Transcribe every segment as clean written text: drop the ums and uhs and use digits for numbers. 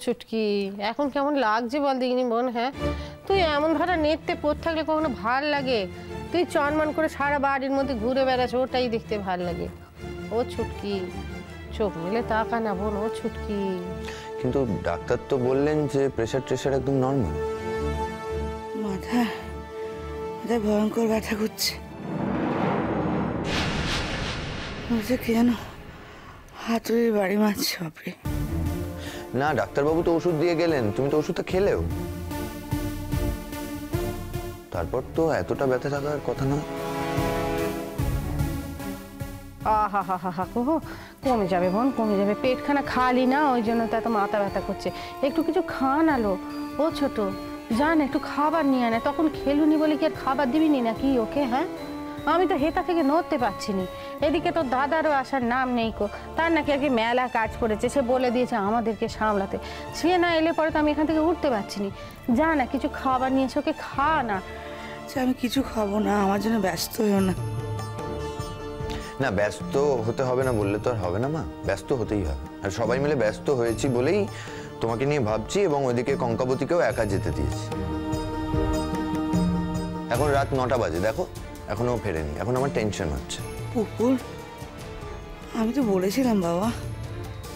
ছুটকি, এখন কেমন লাগছে বল দেখিনি বোন? হ্যাঁ, তুই এমন ধারা নেটতে পড়ে থাকলে কখনো ভাল লাগে? তুই চনমান করে সারা বাড়ির মধ্যে ঘুরে বেড়াস, ওটাই দেখতে ভাল লাগে। ও ছুটকি, চোখ মেলে তাকা না বোন, ও ছুটকি। কিন্তু ডাক্তার তো বললেন যে প্রেশার ট্রেশার একদম নর্মাল। মাথায় ভয়ঙ্কর ব্যথা করছে, কে যেন হাতুড়ির বাড়ি মারছে। বাপরে না, ডাক্তারবাবু তো ওষুধ দিয়ে গেলেন, তুমি তো ওষুধটা খেলেও। তারপর তো এতটা ব্যথা থাকার কথা না। আহা হা হা হা, কমে যাবে বোন, কমে যাবে। পেটখানা খালি না, ওই জন্য তো এত মাথা ব্যথা করছে। একটু কিছু খান আলো। ও ছোট, জান একটু খাবার নিয়ে আনে। তখন খেলুনি বলে কি আর খাবার দিবি নি নাকি ওকে? হ্যাঁ, আমি তো হেতা থেকে নড়তে পারছি নি। এদিকে তো দাদারও আসার নাম নেই কো, তার নাকি আর কি মেলা কাজ করেছে, সে বলে দিয়েছে আমাদেরকে সামলাতে। সে না এলে পরে তো আমি এখান থেকে উঠতে পারছি নি। যা না কিছু খাবার নিয়ে এসে ওকে খা না। আমি কিছু খাবো না, আমার জন্য ব্যস্ত হইও না। না, ব্যস্ত হতে হবে না বললে তো আর হবে না মা, ব্যস্ত হতেই হবে। আর সবাই মিলে ব্যস্ত হয়েছি বলেই তোমাকে নিয়ে ভাবছি, এবং ওইদিকে কঙ্কাবতীকেও একা যেতে দিয়েছি। এখন রাত 9টা বাজে, দেখো এখনো ফেরেনি। এখন আমার টেনশন হচ্ছে। পুকুর, আমি তো বলেছিলাম বাবা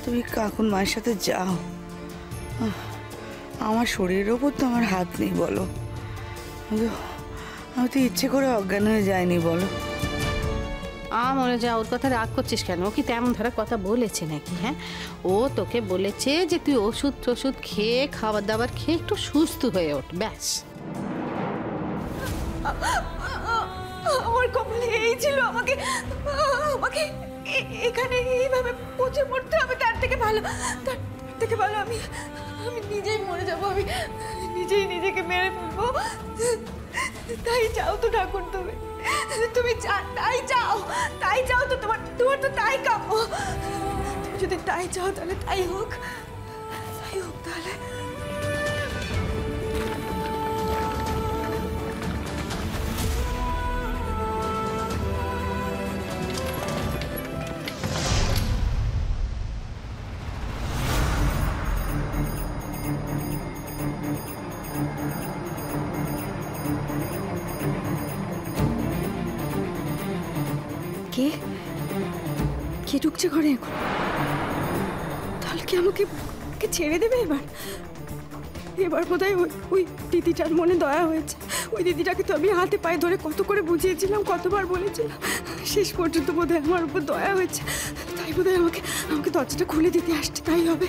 তুমি কাকুন মায়ের সাথে যাও। আমার শরীরের ওপর তো আমার হাত নেই বলো। আমি তো ইচ্ছে করে অজ্ঞান হয়ে যাইনি বলো। মনে যা, ওর কথা রাগ করছিস কেন? ও কি তেমন ধারা কথা বলেছে নাকি? হ্যাঁ, ও তোকে বলেছে যে তুই ওষুধ টষুধ খেয়ে, খাবার দাবার খেয়ে একটু সুস্থ হয়ে ওঠ, ব্যাস। আমার কপালে এই ছিল, আমাকে এখানে এইভাবে পচে মরতে হবে। তার থেকে ভালো আমি নিজেই মরে যাবো। আমি নিজেই নিজেকে মেরে ফেলবো। তাই চাও তো ঠাকুর, তুমি তাই চাও তো, তোমার তো তাই কাম্য। তুমি যদি তাই চাও তাহলে তাই হোক তাহলে। কে ঢুকছে ঘরে এখন? তাহলে কি আমাকে ছেড়ে দেবে এবার বোধহয় ওই দিদিটার মনে দয়া হয়েছে। ওই দিদিটাকে তো আমি হাতে পায়ে ধরে কত করে বুঝিয়েছিলাম, কতবার বলেছিলাম। শেষ পর্যন্ত বোধহয় আমার উপর দয়া হয়েছে, তাই বোধহয় আমাকে দরজাটা খুলে দিতে আসছে। তাই হবে।